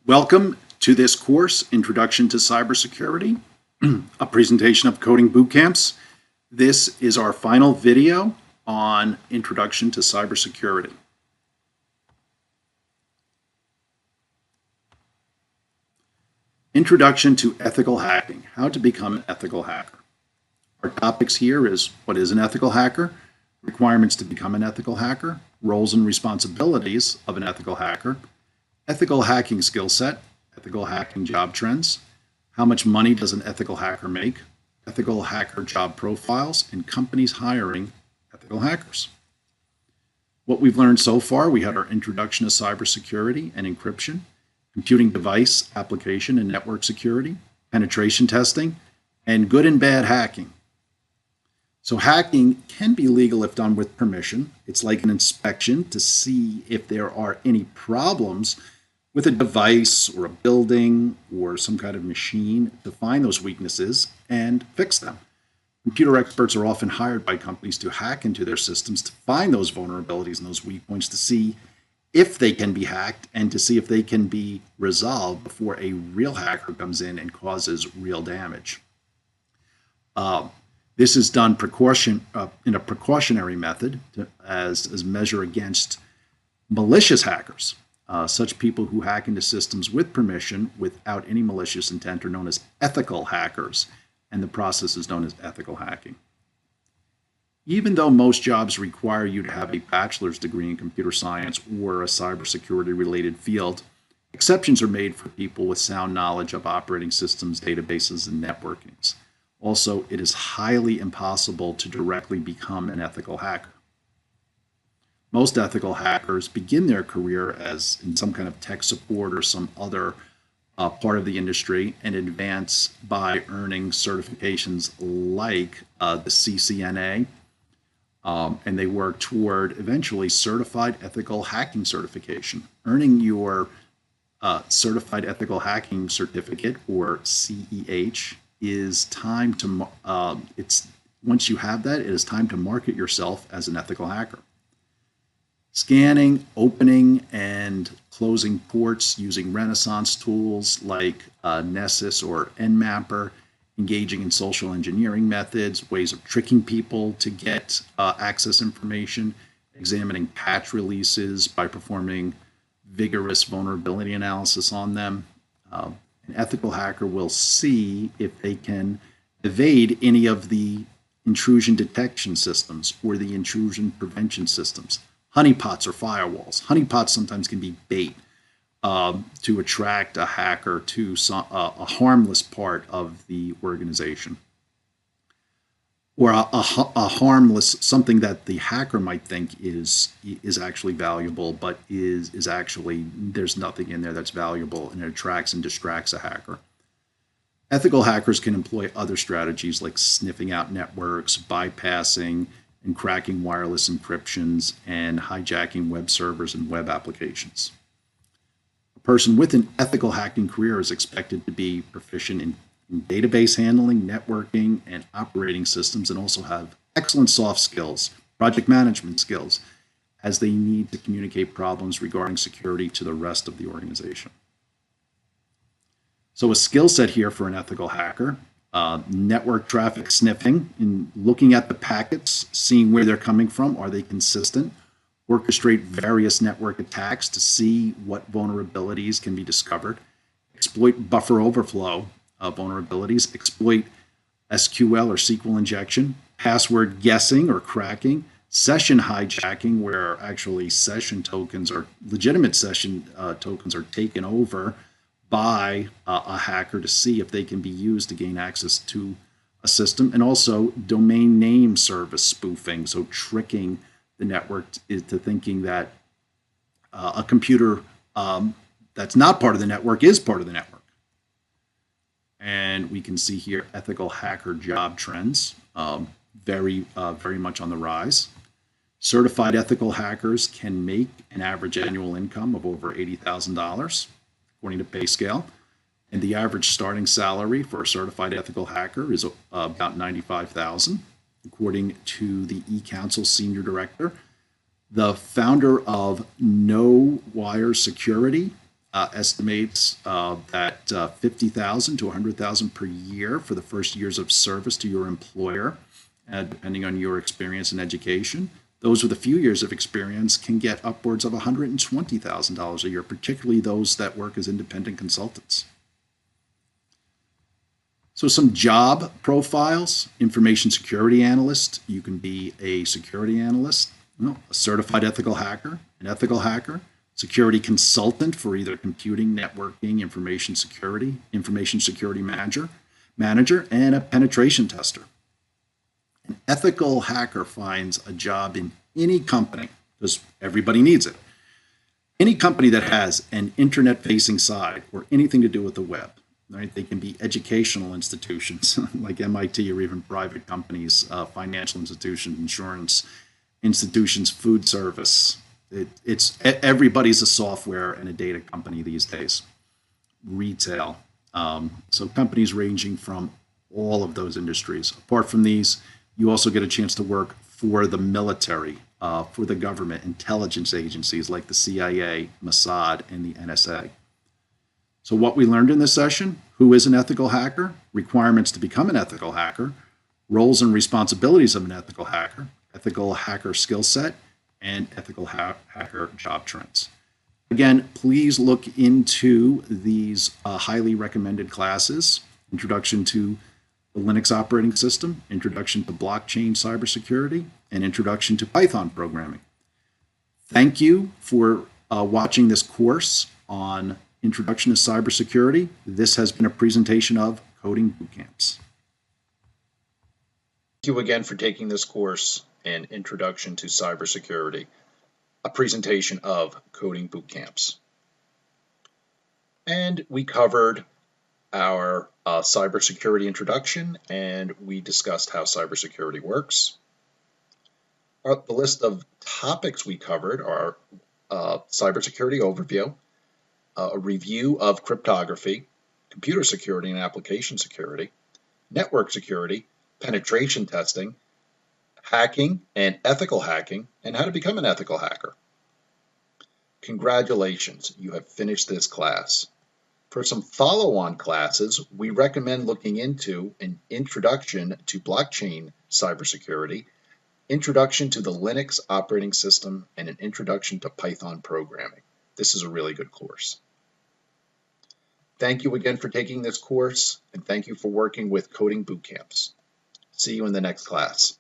Welcome to this course, Introduction to Cybersecurity, a presentation of coding boot camps. This is our final video on Introduction to Cybersecurity. Introduction to Ethical Hacking, how to become an ethical hacker. Our topics here is what is an ethical hacker, requirements to become an ethical hacker, roles and responsibilities of an ethical hacker, ethical hacking skill set, ethical hacking job trends, how much money does an ethical hacker make, ethical hacker job profiles, and companies hiring ethical hackers. What we've learned so far, we had our introduction to cybersecurity and encryption, computing device, application, and network security, penetration testing, and good and bad hacking. So hacking can be legal if done with permission. It's like an inspection to see if there are any problems with a device or a building or some kind of machine to find those weaknesses and fix them. Computer experts are often hired by companies to hack into their systems to find those vulnerabilities and those weak points to see if they can be hacked and to see if they can be resolved before a real hacker comes in and causes real damage. This is done in a precautionary method as measure against malicious hackers. Such people who hack into systems with permission without any malicious intent are known as ethical hackers, and the process is known as ethical hacking. Even though most jobs require you to have a bachelor's degree in computer science or a cybersecurity related field, exceptions are made for people with sound knowledge of operating systems, databases, and networkings. Also, it is highly impossible to directly become an ethical hacker. Most ethical hackers begin their career as in some kind of tech support or some other part of the industry and advance by earning certifications like the CCNA, and they work toward eventually certified ethical hacking certification. Earning your certified ethical hacking certificate, or CEH, is time to once you have that, it is time to market yourself as an ethical hacker. Scanning, opening, and closing ports using Renaissance tools like Nessus or Nmapper, engaging in social engineering methods, ways of tricking people to get access information, examining patch releases by performing vigorous vulnerability analysis on them. An ethical hacker will see if they can evade any of the intrusion detection systems or the intrusion prevention systems. Honeypots or firewalls. Honeypots sometimes can be bait to attract a hacker to a harmless part of the organization, or a harmless, something that the hacker might think is actually valuable, but is actually, there's nothing in there that's valuable, and it attracts and distracts a hacker. Ethical hackers can employ other strategies like sniffing out networks, bypassing and cracking wireless encryptions, and hijacking web servers and web applications. A person with an ethical hacking career is expected to be proficient in database handling, networking, and operating systems, and also have excellent soft skills, project management skills, as they need to communicate problems regarding security to the rest of the organization. So a skill set here for an ethical hacker: network traffic sniffing, in looking at the packets, seeing where they're coming from, are they consistent? Orchestrate various network attacks to see what vulnerabilities can be discovered. Exploit buffer overflow vulnerabilities. Exploit SQL or SQL injection. Password guessing or cracking. Session hijacking, where actually session tokens or legitimate session tokens are taken over by a hacker to see if they can be used to gain access to a system. And also domain name service spoofing, so tricking the network into thinking that a computer that's not part of the network is part of the network. And we can see here ethical hacker job trends, very much on the rise. Certified ethical hackers can make an average annual income of over $80,000. According to pay scale, and the average starting salary for a certified ethical hacker is about $95,000, according to the eCouncil senior director. The founder of No Wire Security estimates that 50,000 to 100,000 per year for the first years of service to your employer, depending on your experience and education. Those with a few years of experience can get upwards of $120,000 a year, particularly those that work as independent consultants. So some job profiles: information security analyst. You can be a security analyst, a certified ethical hacker, an ethical hacker, security consultant for either computing, networking, information security manager, and a penetration tester. An ethical hacker finds a job in any company because everybody needs it. Any company that has an internet-facing site or anything to do with the web. Right? They can be educational institutions like MIT, or even private companies, financial institutions, insurance institutions, food service. It's everybody's a software and a data company these days. Retail. So companies ranging from all of those industries. Apart from these, you also get a chance to work for the military, for the government, intelligence agencies like the CIA, Mossad, and the NSA. So what we learned in this session: who is an ethical hacker, requirements to become an ethical hacker, roles and responsibilities of an ethical hacker skill set, and ethical hacker job trends. Again, please look into these highly recommended classes: Introduction to the Linux operating system, Introduction to blockchain cybersecurity, and Introduction to Python programming. Thank you for watching this course on Introduction to Cybersecurity. This has been a presentation of Coding Bootcamps. Thank you again for taking this course in Introduction to Cybersecurity, a presentation of Coding Bootcamps. And we covered our cybersecurity introduction, and we discussed how cybersecurity works. The list of topics we covered are cybersecurity overview, a review of cryptography, computer security and application security, network security, penetration testing, hacking and ethical hacking, and how to become an ethical hacker. Congratulations, you have finished this class. For some follow-on classes, we recommend looking into an Introduction to Blockchain Cybersecurity, Introduction to the Linux Operating System, and an Introduction to Python Programming. This is a really good course. Thank you again for taking this course, and thank you for working with Coding Bootcamps. See you in the next class.